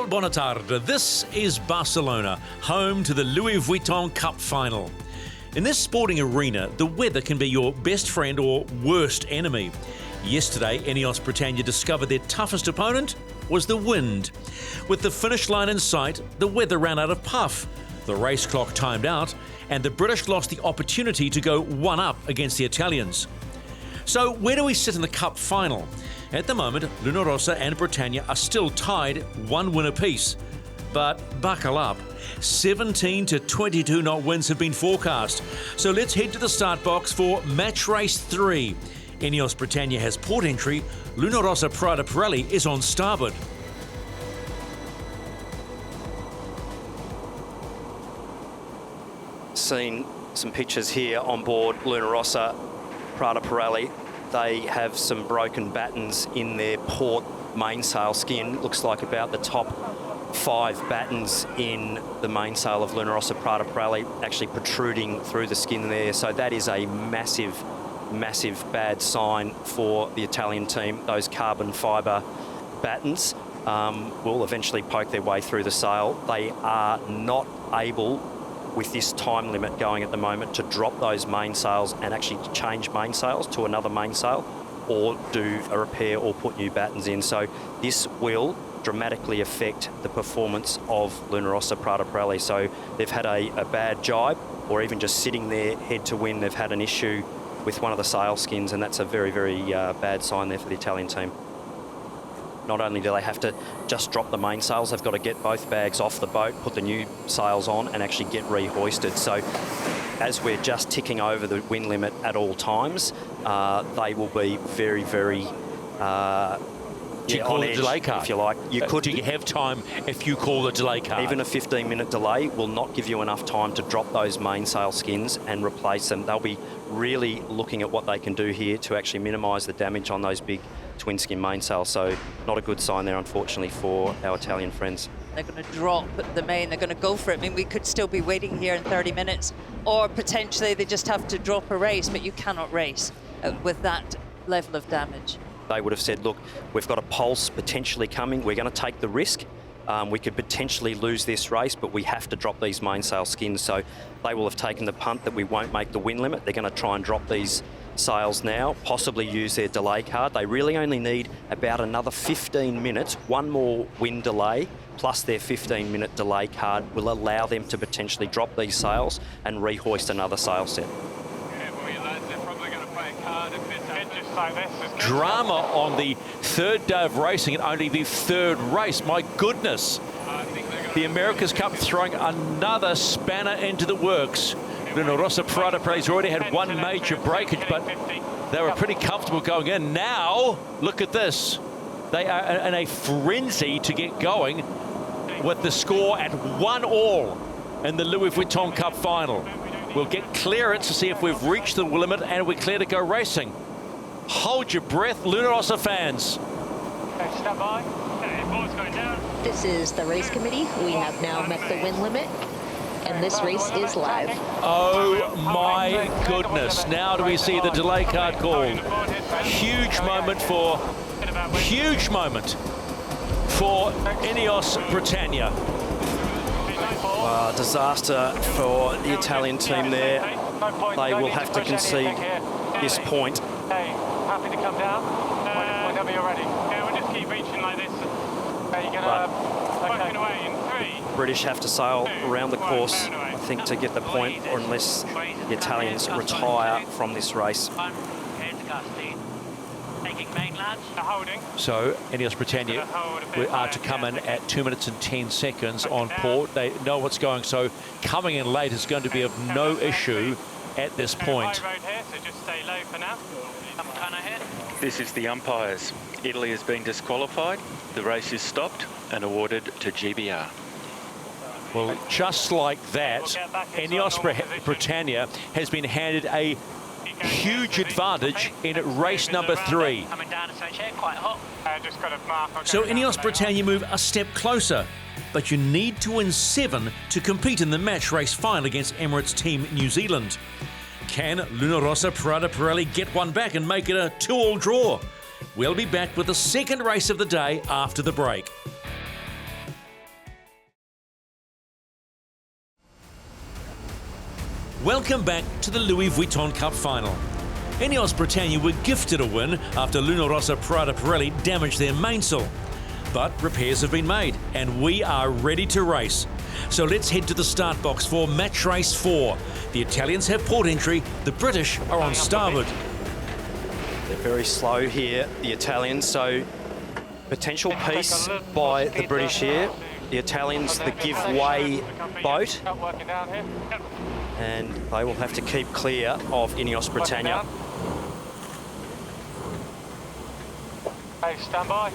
Bona tarde. This is Barcelona, home to the Louis Vuitton Cup final. In this sporting arena, the weather can be your best friend or worst enemy. Yesterday, Ineos Britannia discovered their toughest opponent was the wind. With the finish line in sight, the weather ran out of puff. The race clock timed out, and the British lost the opportunity to go one up against the Italians. So where do we sit in the Cup final? At the moment, Rossa and Britannia are still tied, one win apiece. But buckle up, 17 to 22 knot winds have been forecast. So let's head to the start box for match race 3. Ineos Britannia has port entry, Rossa Prada Pirelli is on starboard. Seen some pictures here on board Rossa Prada Pirelli. They have some broken battens in their port mainsail skin. Looks like about the top 5 battens in the mainsail of Rossa Prada Pirelli actually protruding through the skin there. So that is a massive bad sign for the Italian team. Those carbon fibre battens will eventually poke their way through the sail. They are not able, with this time limit going at the moment, to drop those mainsails and actually change mainsails to another mainsail or do a repair or put new battens in. So this will dramatically affect the performance of Rossa Prada Pirelli. So they've had a bad jibe, or even just sitting there head to wind, they've had an issue with one of the sail skins, and that's a very bad sign there for the Italian team. Not only do they have to just drop the mainsails, they've got to get both bags off the boat, put the new sails on, and actually get rehoisted. So as we're just ticking over the wind limit at all times, they will be very Do you call it a delay card? If you like. Do you have time if you call the delay card? Even a 15-minute delay will not give you enough time to drop those mainsail skins and replace them. They'll be really looking at what they can do here to actually minimise the damage on those big twin skin mainsails. So not a good sign there, unfortunately, for our Italian friends. They're going to drop the main, they're going to go for it. I mean, we could still be waiting here in 30 minutes, or potentially they just have to drop a race, but you cannot race with that level of damage. They would have said, look, we've got a pulse potentially coming. We're going to take the risk. We could potentially lose this race, but we have to drop these mainsail skins. So they will have taken the punt that we won't make the wind limit. They're going to try and drop these sails now, possibly use their delay card. They really only need about another 15 minutes. One more wind delay plus their 15-minute delay card will allow them to potentially drop these sails and rehoist another sail set. Drama on the third day of racing and only the third race. My goodness. The America's Cup throwing another spanner into the works. Rossa Prada Pirelli's already had one major breakage, but they were pretty comfortable going in. Now, look at this. They are in a frenzy to get going with the score at 1-1 in the Louis Vuitton Cup final. We'll get clearance to see if we've reached the limit and we're clear to go racing. Hold your breath, Rossa fans. Okay, stand by. Ball's going down. This is the race committee. We have now met the wind limit, and this race is live. Oh my goodness. Now do we see the delay card called. Huge moment for Ineos Britannia. Disaster for the Italian team there. They will have to concede this point. Hey, happy to come down? Whenever you're ready. Yeah, we'll just keep reaching like this. You're working away in 3. British have to sail around the course, I think, to get the point, or unless the Italians retire from this race. So Ineos Britannia are to come in at 2 minutes and 10 seconds on port. They know what's going, so coming in late is going to be of no issue at this point. This is the umpires. Italy has been disqualified. The race is stopped and awarded to GBR. Well, just like that, Ineos Britannia has been handed a huge advantage in race number 3. So Ineos Britannia move a step closer, but you need to win 7 to compete in the match race final against Emirates Team New Zealand. Can Rossa Prada Pirelli get one back and make it a 2-all draw? We'll be back with the second race of the day after the break. Welcome back to the Louis Vuitton Cup final. Ineos Britannia were gifted a win after Luna Rossa Prada Pirelli damaged their mainsail. But repairs have been made and we are ready to race. So let's head to the start box for match race 4. The Italians have port entry, the British are on starboard. They're very slow here, the Italians, so potential piece by the British here. The Italians, the give way boat, and they will have to keep clear of Ineos Britannia. Hey, stand by.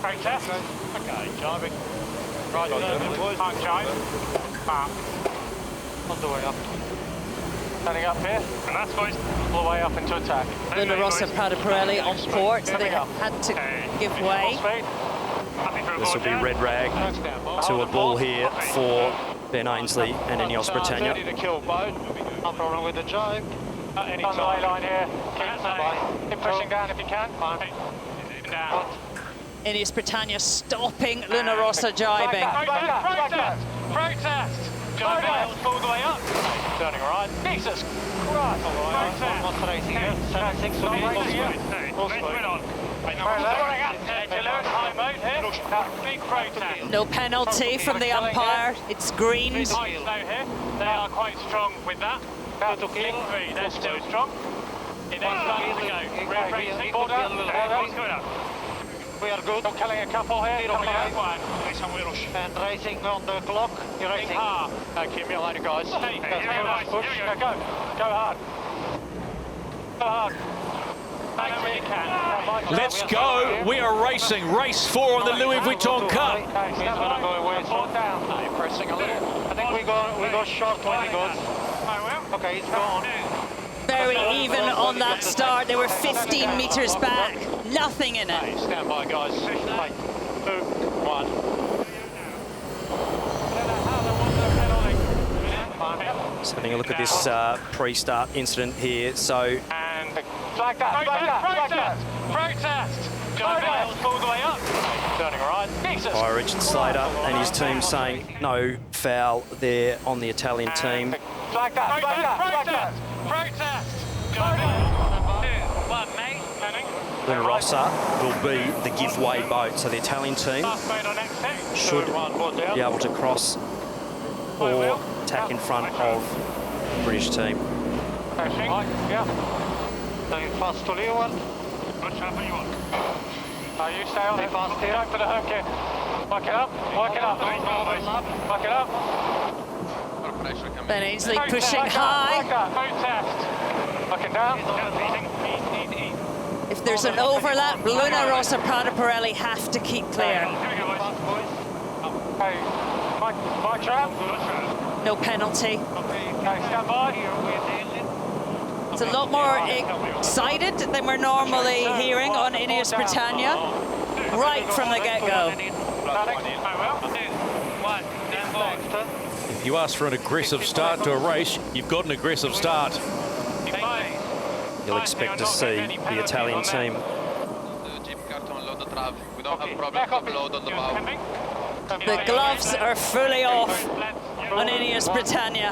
Great test. Okay, driving. Right, park jibe. Park. On the way up. Standing up here, and that's boys. All the way up into attack. Luna Rossa Prada Pirelli on port, so they had to give way. This will be red rag to a bull here for Ben Ainsley and Ineos Britannia. Ready to kill boat. No problem with the jibe. On the ley line here. Keep pushing down if you can. Down. Ineos Britannia stopping Luna Rossa jibing. Protest! Jibing all the way up. Turning right. Jesus Christ. Protest. Not racing here. 7-6 for me. All speed. Big protest. No penalty from the umpire. It's greens. They are quite strong with that. They're still strong. It then starts to go. Red racing. Border. We are good. Killing a couple here. Coming out one. And racing on the clock. You're racing hard. Okay, me later, guys. Hey, push. Go. Go hard. Go hard. Let's go. We are racing. Race 4 on the Louis Vuitton Cup. Pressing a little. I think we go short when he goes. Okay, he's gone. Very even on that start. They were 15 metres back. Nothing in it. Stand by, guys. 3, 2, 1. Just having a look at this pre-start incident here. So, And flag that. Protest. All the way up. Turning right. Jesus. by Richard Slater and his team saying no foul there on the Italian team. Flag that. Protest. Luna Rossa will be the give-way boat, so the Italian team should be able to cross or tack in front of the British team. Yeah. Fast to leeward. You stay on it. Fast here. Go for the hook here. Work it up. Work it up. Ben Ainsley pushing high. Protest. Looking down. If there's an overlap, Luna Rossa Prada Pirelli have to keep clear. Hey, my trap. No penalty. Okay, stand by. It's a lot more excited than we're normally hearing on Ineos Britannia, right from the get-go. If you ask for an aggressive start to a race, you've got an aggressive start. You'll expect to see the Italian team The gloves are fully off on Ineos Britannia.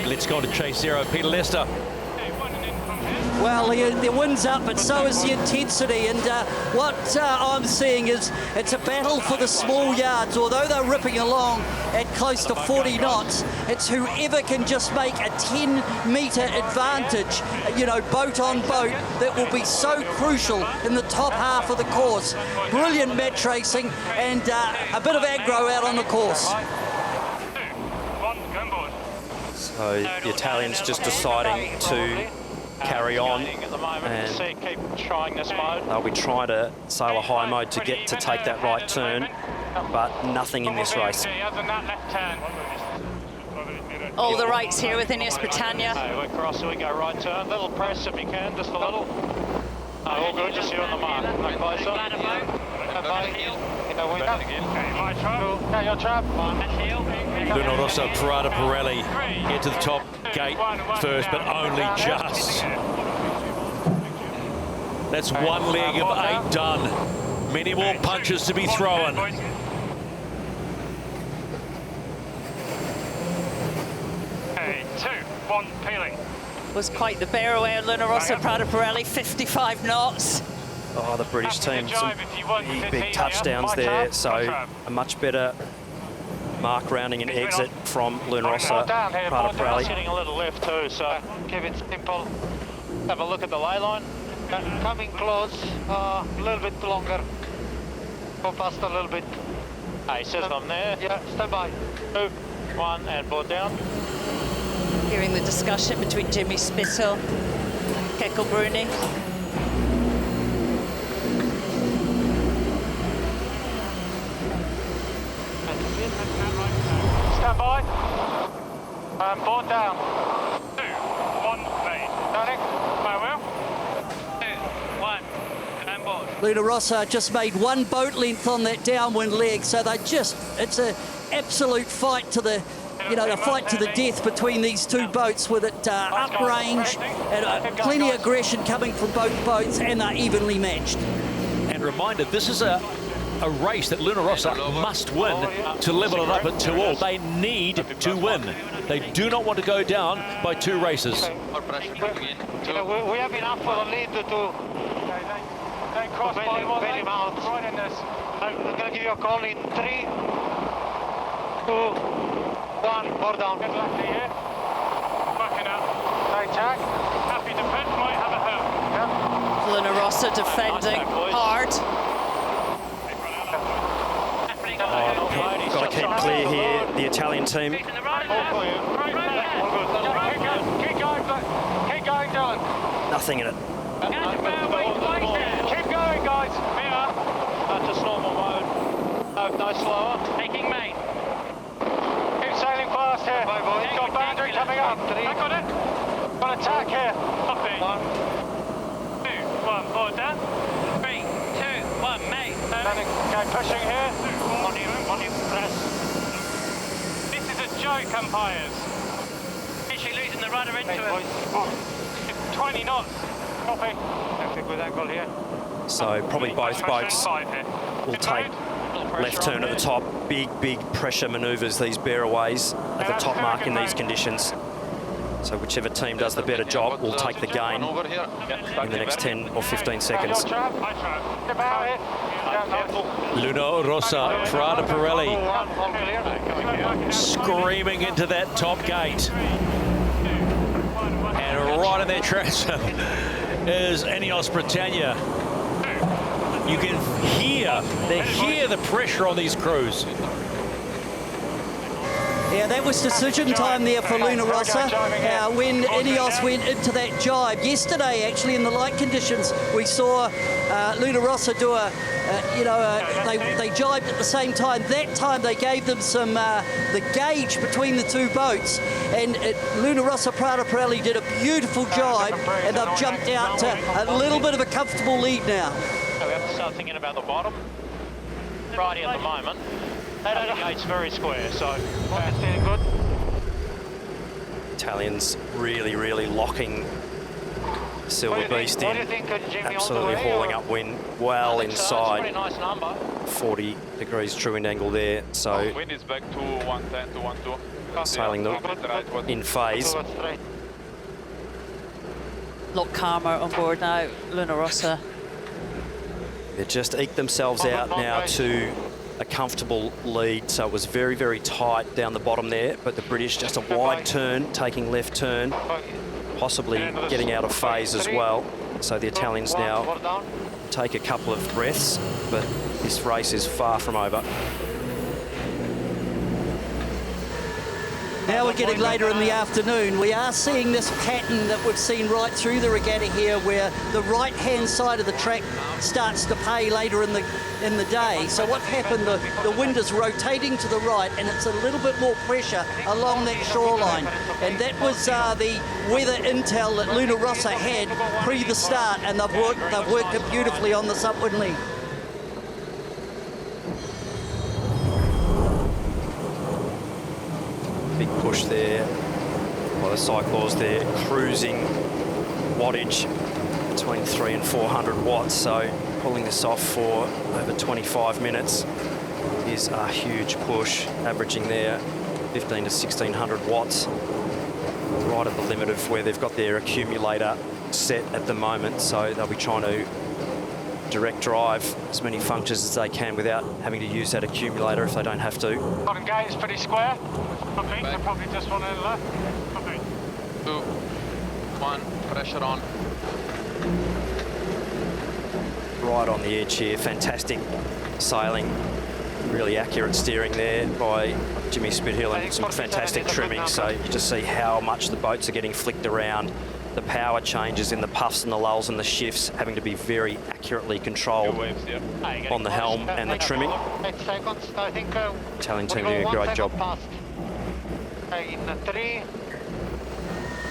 Let's go to Chase Zero, Peter Lester. Well, the wind's up, but so is the intensity. And what I'm seeing is it's a battle for the small yards. Although they're ripping along at close to 40 knots, it's whoever can just make a 10-metre advantage, boat on boat, that will be so crucial in the top half of the course. Brilliant match racing and a bit of aggro out on the course. So the Italians just deciding to carry on, and keep trying this mode. they'll be trying to sail a high mode to get to take that right turn, but nothing in this race. All the rights here with Ineos Britannia. We're crossing, we go right turn. Little press if you can, just a little. All good, just you on the mark. No closer. Okay, your trap. Luna Rossa Prada Pirelli get to the top gate first, but only just. That's one leg of 8 done. Many more punches to be thrown. one peeling. Was quite the bear away on Luna Rossa Prada Pirelli, 55 knots. Oh, the British team, some big, big here, touchdowns yeah. there. My So turn. a much better mark rounding and exit from Luna Rossa Down here, Prada Pirelli. Pirelli. Getting a little lift too, so keep it simple. Have a look at the ley line. Coming close, a little bit longer. Go past a little bit. Hey, says I'm there. Yeah, stand by. 2, 1, and board down. Hearing the discussion between Jimmy Spittle and Kekko Bruni. Stand by. And board down. 2, 1, made. Turning. Farewell. 2, 1, and board. Luna Rossa just made one boat length on that downwind leg, so it's an absolute fight to the, the fight to the death between these two boats, with it uprange and plenty of aggression coming from both boats, and they're evenly matched. And reminder, this is a race that Luna Rossa must win to level it up at 2-all. They need to win. They do not want to go down by 2 races. We have enough for the lead to They cross by one leg, right in this. I'm going to give you a call in 3, 2, 1, board down. Good luck to you. Backing up. Right, Jack. Happy to pit, might have a help. Luna Rossa defending hard. Got to keep clear here, the Italian team. All for you. Keep going, Dylan. Nothing in it. Keep going, guys. Mira. That's just normal mode. No slower. Taking main. Keep sailing fast here. You've got boundary coming up. I got it. Got attack here. Copy. 2, 1, board down. 3, 2, 1, main. Okay, pushing here. On you, press. This is a joke, umpires. Is she losing the rudder into it? 20 knots. Copy. Perfect with angle here. So probably both boats will take left turn at the top. Big, big pressure manoeuvres, these bearaways at the top mark in these conditions. So whichever team does the better job will take the gain in the next 10 or 15 seconds. Luna Rossa Prada Pirelli screaming into that top gate. And right in their transom is Ineos Britannia. You can hear the pressure on these crews. Yeah, that was decision time there for Luna Rossa when Ineos went into that jibe. Yesterday, actually, in the light conditions, we saw Luna Rossa do they jibed at the same time. That time they gave them some, the gauge between the two boats, and Luna Rossa Prada Pirelli did a beautiful jibe, and they've jumped out to a little bit of a comfortable lead now. We have to start thinking about the bottom. Friday at the moment. The gate's very square, so it's feeling good. Italians really, really locking Silver Beast in. Absolutely hauling up wind well inside. Pretty nice number. 40 degrees true wind angle there. So Wind is back to 110 to 12. sailing them in phase. A lot calmer on board now, Luna Rossa. They just eked themselves out now to a comfortable lead, so it was very, very tight down the bottom there, but the British just a wide turn, taking left turn, possibly getting out of phase as well. So the Italians now take a couple of breaths, but this race is far from over. Now we're getting later in the afternoon. We are seeing this pattern that we've seen right through the regatta here, where the right-hand side of the track starts to pay later in the day. So what's happened, the wind is rotating to the right, and it's a little bit more pressure along that shoreline. And that was the weather intel that Luna Rossa had pre the start, and they've worked it beautifully on this upwind leg. Big push there by the Cyclaws there, cruising wattage between 300 and 400 watts, so pulling this off for over 25 minutes is a huge push, averaging there 15 to 1600 watts. right at the limit of where they've got their accumulator set at the moment, so they'll be trying to direct drive as many functions as they can without having to use that accumulator if they don't have to. Bottom gate is pretty square. Copy. They probably just want to left. Copy. 2, 1, pressure on. Right on the edge here, fantastic sailing, really accurate steering there by Jimmy Spithill and some fantastic trimming, so you just see how much the boats are getting flicked around. The power changes in the puffs and the lulls and the shifts having to be very accurately controlled on the helm and the trimming. 8 seconds, I think. Italian team doing a great job. In 3.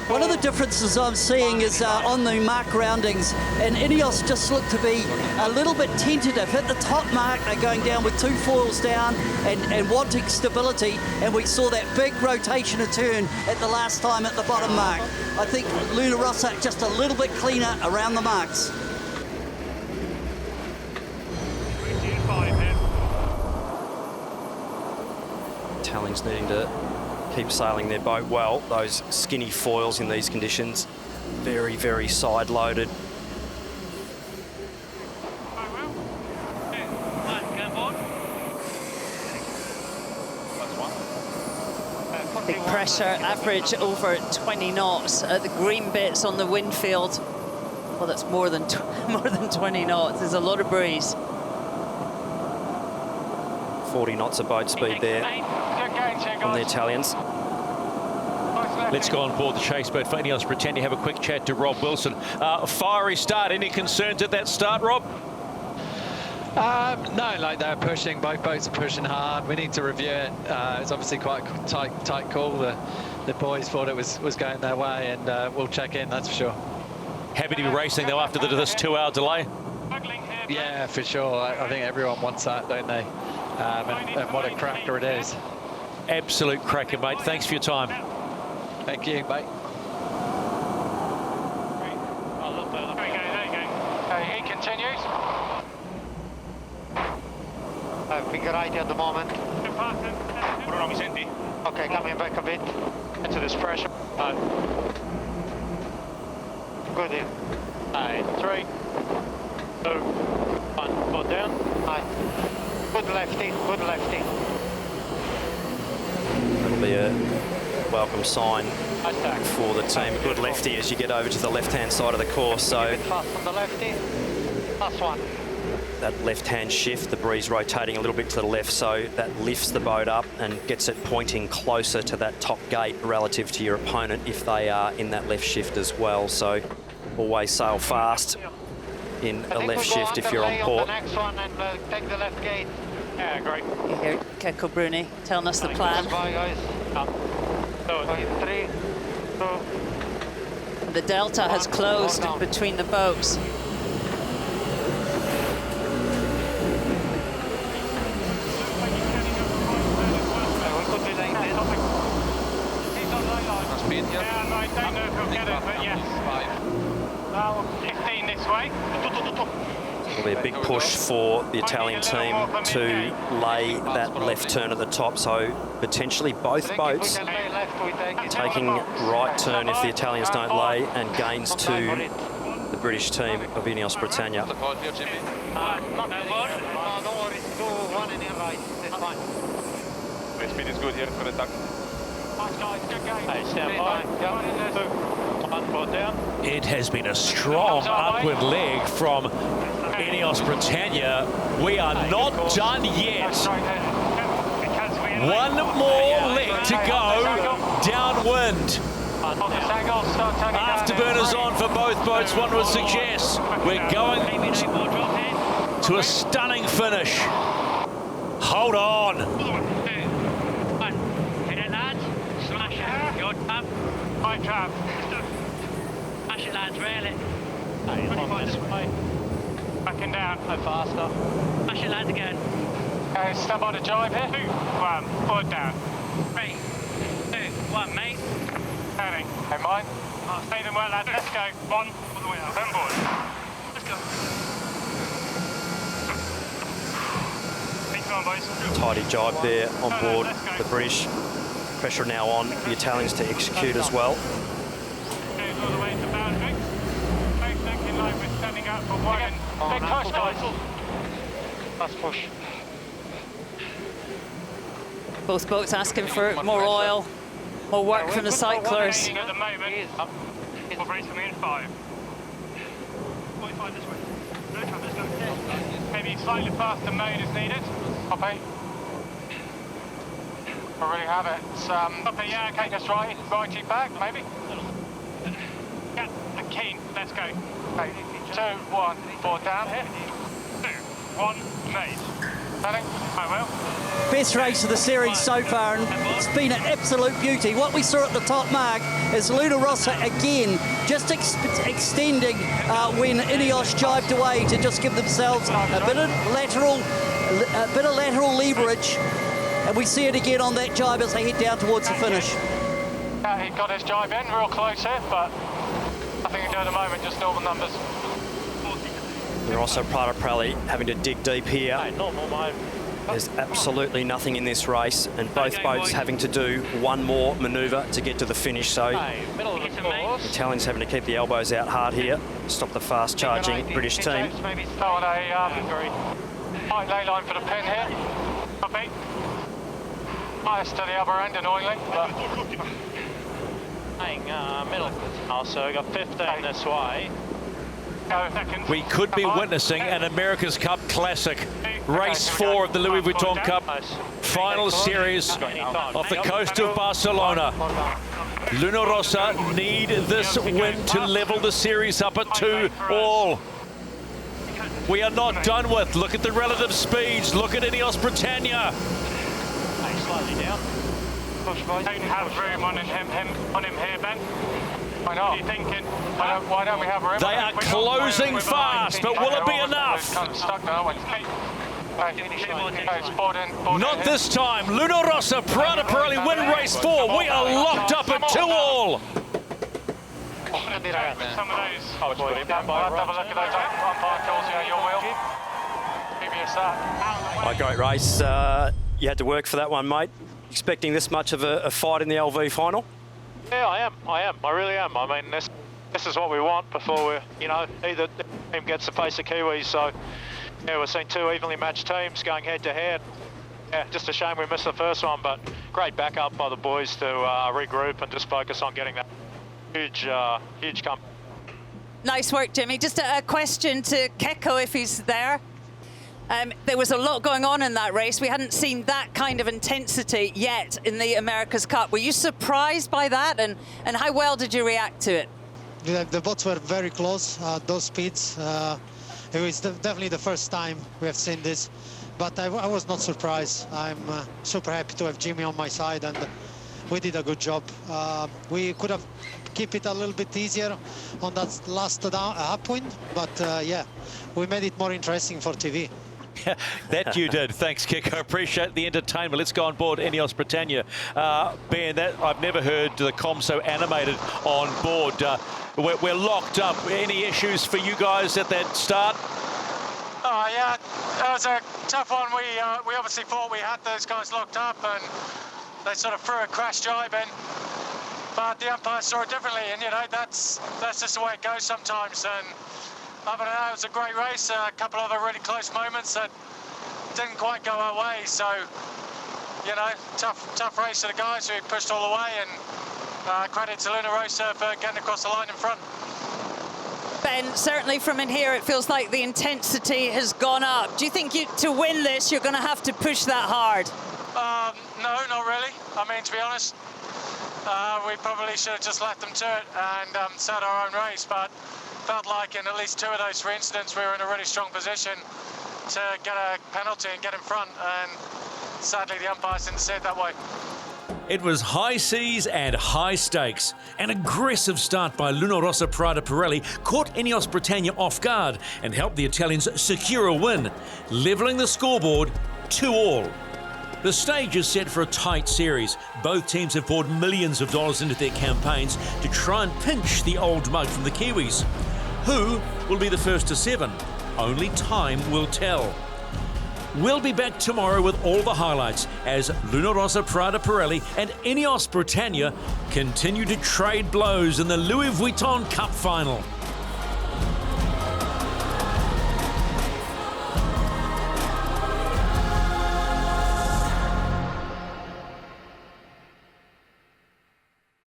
One of the differences I'm seeing is on the mark roundings, and Ineos just look to be a little bit tentative. At the top mark, they're going down with 2 foils down and wanting stability, and we saw that big rotation of turn at the last time at the bottom mark. I think Luna Rossa just a little bit cleaner around the marks. Italians needing to keep sailing their boat well. Those skinny foils in these conditions, very, very side-loaded. Big pressure, average over 20 knots at the green bits on the wind field. Well, that's more than 20 knots. There's a lot of breeze. 40 knots of boat speed there on the Italians. Let's go on board the chase boat for Ineos Britannia. Have a quick chat to Rob Wilson. Fiery start. Any concerns at that start, Rob? No, like they're pushing, both boats are pushing hard. We need to review it. It's obviously quite a tight call. The boys thought it was going their way, and we'll check in, that's for sure. Happy to be racing though after this 2-hour delay? Yeah, for sure. I think everyone wants that, don't they? And what a cracker it is. Absolute cracker, mate. Thanks for your time. Thank you, mate. He continues. Figure right at the moment. Okay, coming back a bit into this pressure. Good in. 3, 2, 1, foot down. Good lefty, good lefty. That'll be a welcome sign for the team. Good lefty as you get over to the left-hand side of the course. So Fast on the lefty. Last one. that left-hand shift, the breeze rotating a little bit to the left, so that lifts the boat up and gets it pointing closer to that top gate relative to your opponent if they are in that left shift as well. So always sail fast in a left shift if you're on port. On the next one and take the left gate. Yeah, great. You hear Keko Bruni telling us the plan. Bye, guys. 3, 2. The delta has closed between the boats. Speed here. Yeah, I don't know if he'll get it, but yes. 15 this way. It'll be a big push for the Italian team to lay that left turn at the top, so potentially both boats taking right turn if the Italians don't lay, and gains to the British team of Ineos Britannia. Not too much. No, don't worry. Do one in your right. That's fine. The speed is good here for the tack. Hey, stand by. 1 foot down. It has been a strong upward leg from Ineos Britannia. We are not done yet. One more leg to go downwind. Afterburners on for both boats, one would suggest. We're going to a stunning finish. Hold on. High trap. Smash it, lads, really. Backing down. Go faster. Smash it, lads, again. Okay, stand by the jibe here. 2, 1, forward down. 3, 2, 1, mate. Turning. Hey, mine. Stay them well, lads. Let's go. 1, all the way up. Turn board. Let's go. Keep on, boys. Tidy jibe there on board the British. pressure now on the Italians to execute as well. Goes all the way to boundary. Both neck in line with standing out for one. Big push, guys. Last push. Both boats asking for more oil, more work from the cyclers. At the moment, we'll brace coming in 5. 45 this way. No trouble, let's go. Maybe slightly faster mode is needed. Copy. I really have it. Copy, yeah, okay, just righty back, maybe. Yeah, I'm keen, let's go. Okay, 2, 1, 4 down here. 2, 1, made. Heading, I will. Best race of the series so far, and it's been an absolute beauty. What we saw at the top mark is Luna Rossa again, just extending when Ineos jibed away to just give themselves a bit of lateral leverage, and we see it again on that jibe as they head down towards the finish. Yeah, he got his jibe in real close here, but nothing he can do at the moment, just normal numbers. They're also Prada Pirelli having to dig deep here. Hey, normal mode. There's absolutely nothing in this race, and both boats having to do one more manoeuvre to get to the finish. So Middle of the course. the Italians having to keep the elbows out hard here, stop the fast charging British team. Go on a tight ley line for the pin here. Copy. Bias to the other end annoyingly. Middle. Also got 15 this way. We could be witnessing an America's Cup Classic, race 4 of the Louis Vuitton Cup, final series off the coast of Barcelona. Luna Rossa need this win to level the series up at 2-all. We are not done with. Look at the relative speeds. Look at Ineos Britannia. Slightly down. Don't have room on him here, Ben. Why not? What are you thinking? Why don't we have room? They are closing fast, but will it be enough? Kind of stuck now. Not this time. Luna Rossa, Prada Pirelli win race 4. We are locked up at 2-all. Some of those. I'll have a look at those umpire calls, your will. PBS that. A great race. You had to work for that one, mate. Expecting this much of a fight in the LV final? Yeah, I am. I really am. I mean, this is what we want before we, either team gets to face the Kiwis. So, yeah, we're seeing 2 evenly matched teams going head to head. Yeah, just a shame we missed the first one, but great backup by the boys to regroup and just focus on getting that huge come. Nice work, Jimmy. Just a question to Keko if he's there. There was a lot going on in that race. We hadn't seen that kind of intensity yet in the America's Cup. Were you surprised by that, and how well did you react to it? The boats were very close, those speeds. It was definitely the first time we have seen this, but I was not surprised. I'm super happy to have Jimmy on my side, and we did a good job. We could have kept it a little bit easier on that last upwind, but yeah, we made it more interesting for TV. That you did. Thanks, Kiko. Appreciate the entertainment. Let's go on board Ineos Britannia. Ben, I've never heard the comm so animated on board. We're locked up. Any issues for you guys at that start? Oh, yeah, it was a tough one. We obviously thought we had those guys locked up, and they sort of threw a crash jibe in. But the umpire saw it differently, and that's just the way it goes sometimes. And other than that, it was a great race. A couple of other really close moments that didn't quite go our way. So, tough race for the guys who pushed all the way, and credit to Luna Rossa for getting across the line in front. Ben, certainly from in here, it feels like the intensity has gone up. Do you think to win this, you're going to have to push that hard? No, not really. I mean, to be honest, we probably should have just left them to it and set our own race, but felt like in at least 2 of those, for instance, we were in a really strong position to get a penalty and get in front, and sadly the umpires didn't see it that way. It was high seas and high stakes. An aggressive start by Luna Rossa Prada Pirelli caught Ineos Britannia off guard and helped the Italians secure a win, levelling the scoreboard 2-all. The stage is set for a tight series. Both teams have poured millions of dollars into their campaigns to try and pinch the old mug from the Kiwis. Who will be the first to 7? Only time will tell. We'll be back tomorrow with all the highlights as Luna Rossa Prada Pirelli and Ineos Britannia continue to trade blows in the Louis Vuitton Cup final.